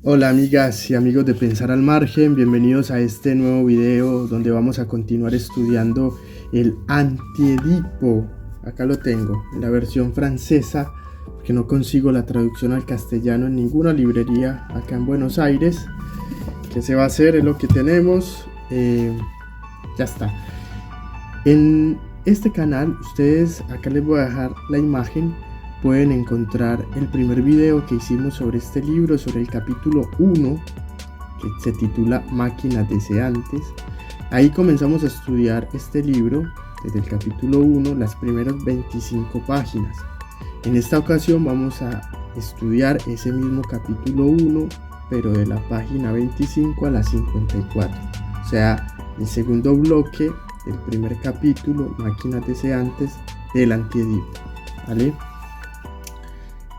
Hola amigas y amigos de Pensar al Margen, bienvenidos a este nuevo video donde vamos a continuar estudiando el Antiedipo. Acá lo tengo, en la versión francesa, porque no consigo la traducción al castellano en ninguna librería acá en Buenos Aires. ¿Qué se va a hacer? Es lo que tenemos. Ya está. En este canal, ustedes, acá les voy a dejar la imagen, pueden encontrar el primer video que hicimos sobre este libro, sobre el capítulo 1, que se titula Máquinas Deseantes. Ahí comenzamos a estudiar este libro, desde el capítulo 1, las primeras 25 páginas. En esta ocasión vamos a estudiar ese mismo capítulo 1, pero de la página 25 a la 54. O sea, el segundo bloque del primer capítulo, Máquinas Deseantes, del Antiedipo. ¿Vale?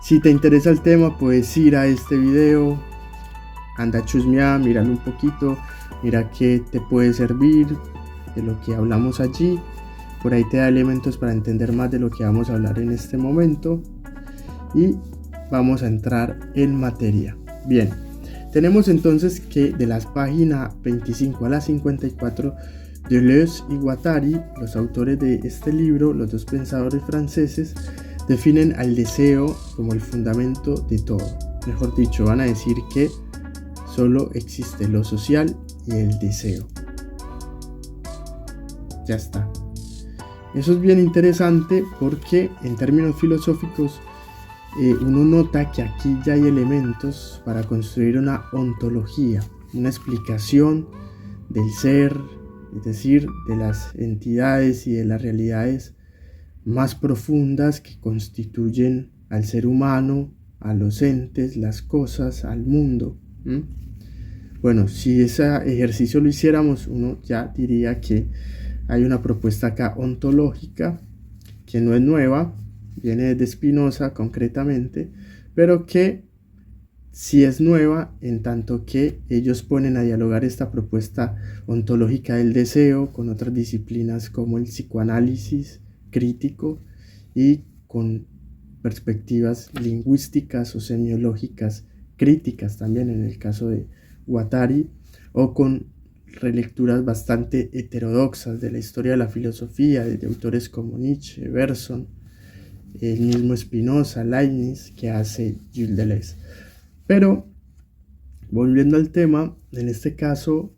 Si te interesa el tema, puedes ir a este video, anda a chusmear, míralo un poquito, mira qué te puede servir de lo que hablamos allí. Por ahí te da elementos para entender más de lo que vamos a hablar en este momento. Y vamos a entrar en materia. Bien, tenemos entonces que de las páginas 25 a la 54, Deleuze y Guattari, los autores de este libro, los dos pensadores franceses, definen al deseo como el fundamento de todo. Mejor dicho, van a decir que solo existe lo social y el deseo. Ya está. Eso es bien interesante porque en términos filosóficos uno nota que aquí ya hay elementos para construir una ontología, una explicación del ser, es decir, de las entidades y de las realidades más profundas que constituyen al ser humano, a los entes, las cosas, al mundo. Bueno, si ese ejercicio lo hiciéramos, uno ya diría que hay una propuesta acá ontológica que no es nueva, viene de Spinoza concretamente, pero que sí es nueva en tanto que ellos ponen a dialogar esta propuesta ontológica del deseo con otras disciplinas como el psicoanálisis crítico y con perspectivas lingüísticas o semiológicas críticas también en el caso de Guattari, o con relecturas bastante heterodoxas de la historia de la filosofía, de autores como Nietzsche, Bergson, el mismo Spinoza, Leibniz, que hace Gilles Deleuze. Pero, volviendo al tema, en este caso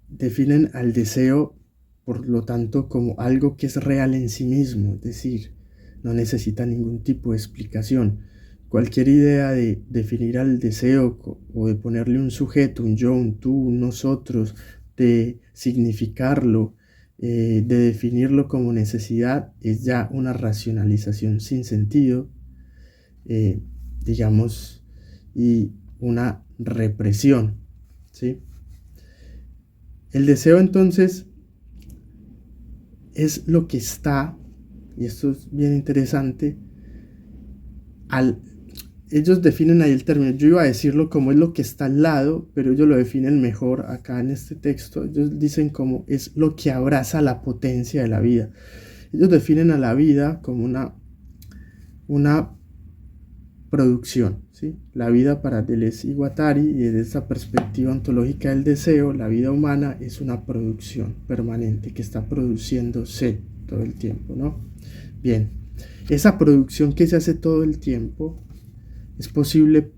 definen al deseo, por lo tanto, como algo que es real en sí mismo, es decir, no necesita ningún tipo de explicación. Cualquier idea de definir al deseo o de ponerle un sujeto, un yo, un tú, un nosotros, de significarlo, de definirlo como necesidad, es ya una racionalización sin sentido, digamos, y una represión, ¿sí? El deseo entonces es lo que está, y esto es bien interesante, ellos definen ahí el término, yo iba a decirlo como es lo que está al lado, pero ellos lo definen mejor acá en este texto. Ellos dicen como es lo que abraza la potencia de la vida. Ellos definen a la vida como una producción, ¿sí? La vida para Deleuze y Guattari, y desde esta perspectiva ontológica del deseo, la vida humana es una producción permanente que está produciéndose todo el tiempo, ¿no? Bien, esa producción que se hace todo el tiempo es posible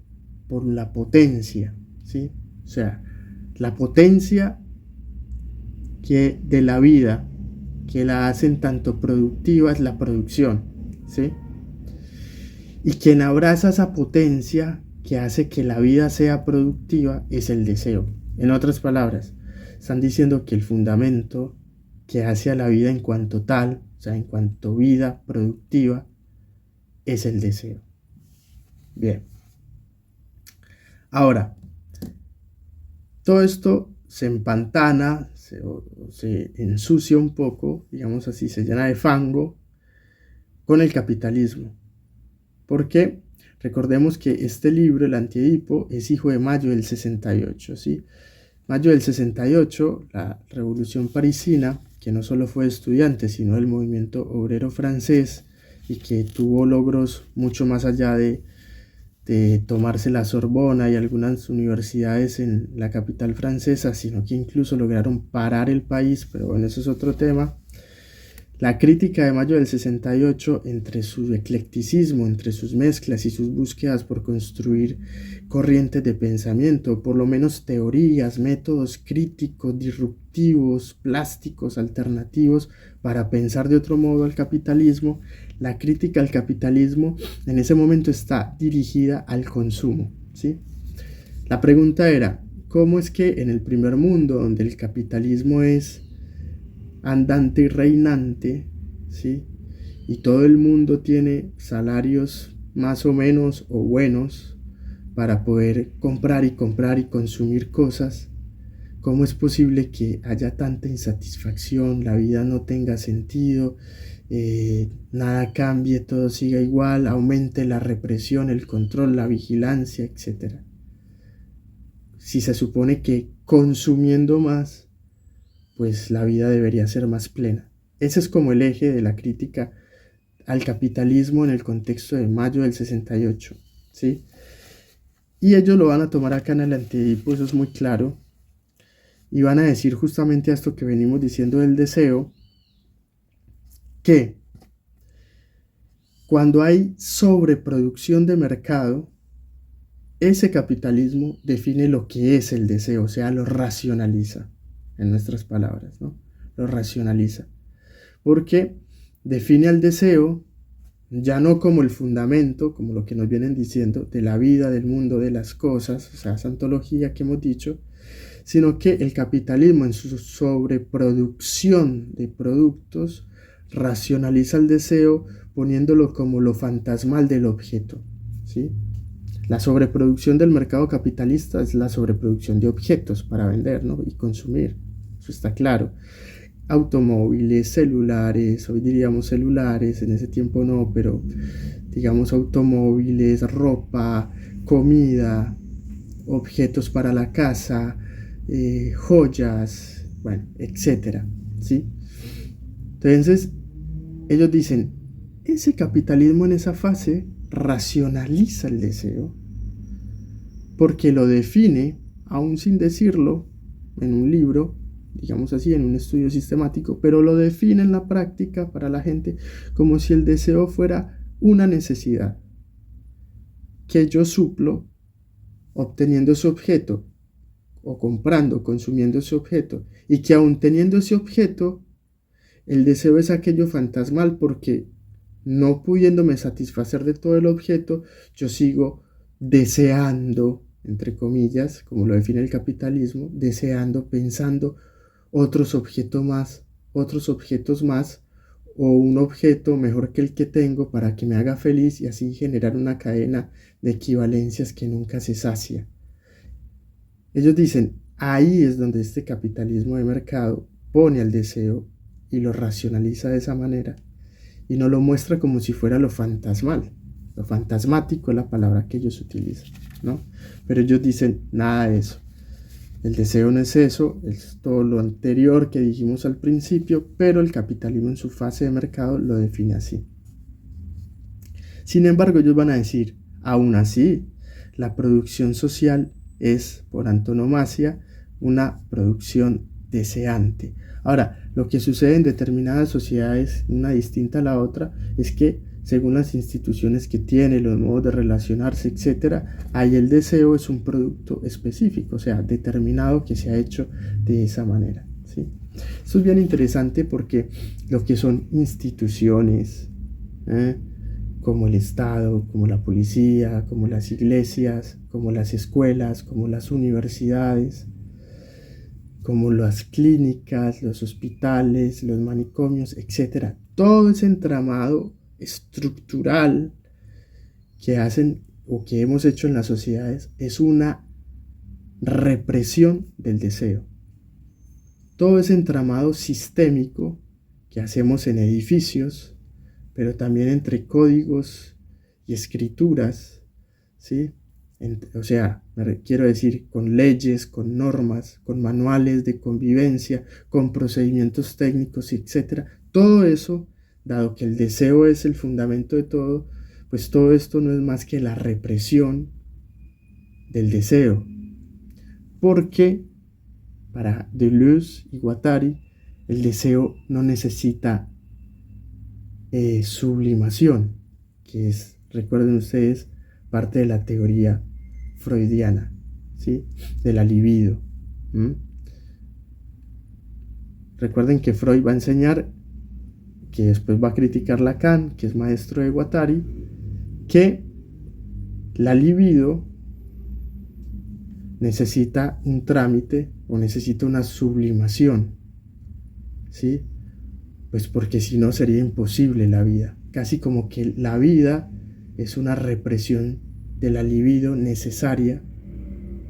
por la potencia, ¿sí? O sea, la potencia que de la vida que la hacen tanto productiva es la producción, ¿sí? Y quien abraza esa potencia que hace que la vida sea productiva es el deseo. En otras palabras, están diciendo que el fundamento que hace a la vida en cuanto tal, o sea, en cuanto vida productiva, es el deseo. Bien. Ahora, todo esto se empantana, se ensucia un poco, digamos así, se llena de fango con el capitalismo. Porque recordemos que este libro, el Antiedipo, es hijo de mayo del 68, ¿sí? Mayo del 68, la Revolución Parisina, que no solo fue de estudiantes, sino del movimiento obrero francés, y que tuvo logros mucho más allá de de tomarse la Sorbona y algunas universidades en la capital francesa, sino que incluso lograron parar el país, pero bueno, eso es otro tema. La crítica de mayo del 68, entre su eclecticismo, entre sus mezclas y sus búsquedas por construir corrientes de pensamiento, por lo menos teorías, métodos críticos, disruptivos, plásticos, alternativos, para pensar de otro modo al capitalismo, la crítica al capitalismo en ese momento está dirigida al consumo, ¿sí? La pregunta era, ¿cómo es que en el primer mundo, donde el capitalismo es andante y reinante, ¿sí? Y todo el mundo tiene salarios más o menos o buenos para poder comprar y consumir cosas, ¿cómo es posible que haya tanta insatisfacción, la vida no tenga sentido, nada cambie, todo siga igual, aumente la represión, el control, la vigilancia, etcétera? Si se supone que consumiendo más, pues la vida debería ser más plena. Ese es como el eje de la crítica al capitalismo en el contexto de mayo del 68, ¿sí? Y ellos lo van a tomar acá en el Antiedipo, eso es muy claro, y van a decir justamente esto que venimos diciendo del deseo, que cuando hay sobreproducción de mercado, ese capitalismo define lo que es el deseo, o sea, lo racionaliza, en nuestras palabras, ¿no? Lo racionaliza. Porque define al deseo ya no como el fundamento, como lo que nos vienen diciendo, de la vida, del mundo, de las cosas, o sea, esa ontología que hemos dicho, sino que el capitalismo en su sobreproducción de productos racionaliza el deseo poniéndolo como lo fantasmal del objeto, ¿sí? La sobreproducción del mercado capitalista es la sobreproducción de objetos para vender, ¿no? Y consumir, eso está claro. Automóviles, celulares, hoy diríamos celulares, en ese tiempo no, pero digamos automóviles, ropa, comida, objetos para la casa, joyas, bueno, etcétera, ¿sí? Entonces, ellos dicen, ese capitalismo en esa fase racionaliza el deseo porque lo define, aún sin decirlo, en un libro, digamos así, en un estudio sistemático, pero lo define en la práctica para la gente como si el deseo fuera una necesidad que yo suplo obteniendo ese objeto o comprando, consumiendo ese objeto, y que aún teniendo ese objeto, el deseo es aquello fantasmal porque no pudiéndome satisfacer de todo el objeto, yo sigo deseando, entre comillas, como lo define el capitalismo, deseando, pensando otros objetos más, o un objeto mejor que el que tengo para que me haga feliz y así generar una cadena de equivalencias que nunca se sacia. Ellos dicen, ahí es donde este capitalismo de mercado pone al deseo y lo racionaliza de esa manera y no lo muestra como si fuera lo fantasmal. Lo fantasmático es la palabra que ellos utilizan, ¿no? Pero ellos dicen, nada de eso. El deseo no es eso, es todo lo anterior que dijimos al principio, pero el capitalismo en su fase de mercado lo define así. Sin embargo, ellos van a decir, aún así, la producción social es, por antonomasia, una producción deseante. Ahora, lo que sucede en determinadas sociedades, una distinta a la otra, es que según las instituciones que tiene, los modos de relacionarse, etc., ahí el deseo es un producto específico, o sea, determinado, que se ha hecho de esa manera, ¿sí? Esto es bien interesante porque lo que son instituciones, como el Estado, como la policía, como las iglesias, como las escuelas, como las universidades, como las clínicas, los hospitales, los manicomios, etc. Todo ese entramado estructural que hacen o que hemos hecho en las sociedades es una represión del deseo. Todo ese entramado sistémico que hacemos en edificios, pero también entre códigos y escrituras, ¿sí? O sea, quiero decir, con leyes, con normas, con manuales de convivencia, con procedimientos técnicos, etc. Todo eso, dado que el deseo es el fundamento de todo, Pues todo esto no es más que la represión del deseo, porque para Deleuze y Guattari el deseo no necesita sublimación, que es, recuerden ustedes, parte de la teoría freudiana, ¿sí? De la libido. Recuerden que Freud va a enseñar, que después va a criticar Lacan, que es maestro de Guattari, que la libido necesita un trámite o necesita una sublimación, ¿sí? Pues porque si no sería imposible la vida, casi como que la vida es una represión de la libido necesaria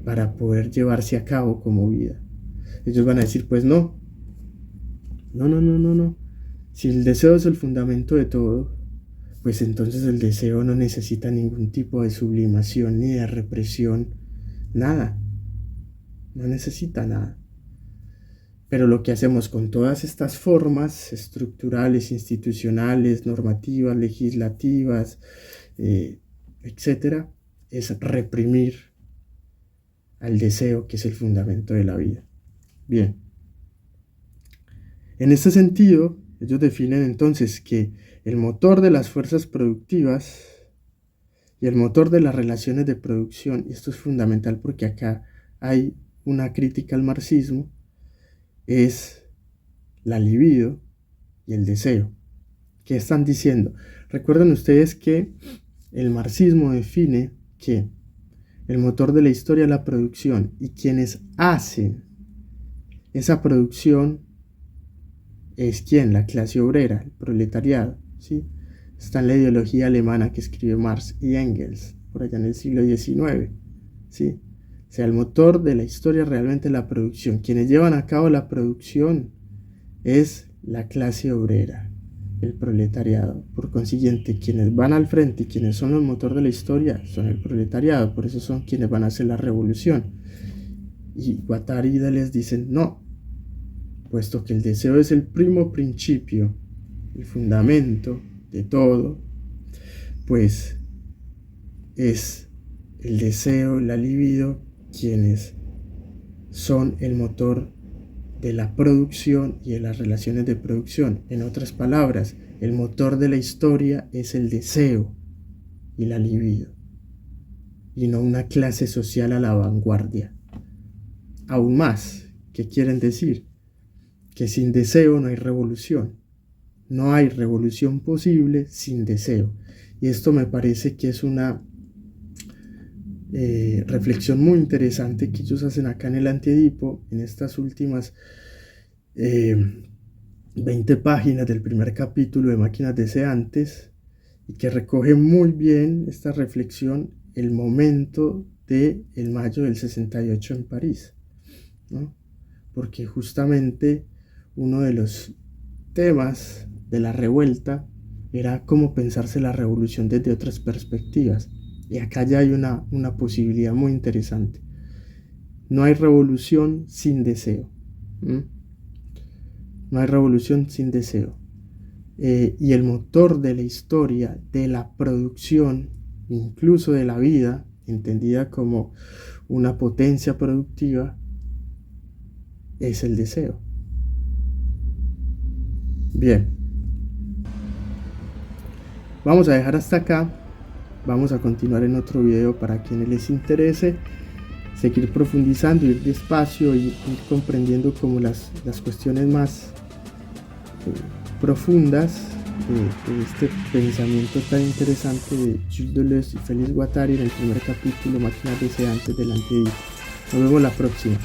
para poder llevarse a cabo como vida. Ellos van a decir, pues no. Si el deseo es el fundamento de todo, pues entonces el deseo no necesita ningún tipo de sublimación ni de represión, nada. No necesita nada. Pero lo que hacemos con todas estas formas estructurales, institucionales, normativas, legislativas, etcétera, es reprimir al deseo, que es el fundamento de la vida. Bien. En este sentido, ellos definen entonces que el motor de las fuerzas productivas y el motor de las relaciones de producción, y esto es fundamental porque acá hay una crítica al marxismo, es la libido y el deseo. ¿Qué están diciendo? Recuerden ustedes que el marxismo define que el motor de la historia es la producción, y quienes hacen esa producción es ¿quién? La clase obrera, el proletariado, ¿sí? Está en la ideología alemana que escribe Marx y Engels por allá en el siglo XIX, ¿sí? O sea, el motor de la historia realmente es la producción. Quienes llevan a cabo la producción es la clase obrera, el proletariado. Por consiguiente, quienes van al frente y quienes son el motor de la historia son el proletariado. Por eso son quienes van a hacer la revolución. Y Guattari y Deleuze dicen no, puesto que el deseo es el primo principio, el fundamento de todo, pues es el deseo, la libido, quienes son el motor de la producción y de las relaciones de producción. En otras palabras, el motor de la historia es el deseo y la libido, y no una clase social a la vanguardia. Aún más, ¿qué quieren decir? Que sin deseo no hay revolución. No hay revolución posible sin deseo. Y esto me parece que es una reflexión muy interesante que ellos hacen acá en el Antiedipo, en estas últimas 20 páginas del primer capítulo de Máquinas Deseantes, y que recoge muy bien esta reflexión el momento del mayo del 68 en París, ¿no? Porque justamente uno de los temas de la revuelta era cómo pensarse la revolución desde otras perspectivas. Y acá ya hay una posibilidad muy interesante. No hay revolución sin deseo. No hay revolución sin deseo. Y el motor de la historia, de la producción, incluso de la vida, entendida como una potencia productiva, es el deseo. Bien. Vamos a dejar hasta acá. Vamos a continuar en otro video para quienes les interese seguir profundizando, ir despacio y ir comprendiendo como las cuestiones más profundas de este pensamiento tan interesante de Gilles Deleuze y Félix Guattari en el primer capítulo Máquinas Deseantes del Antiedipo. Nos vemos la próxima.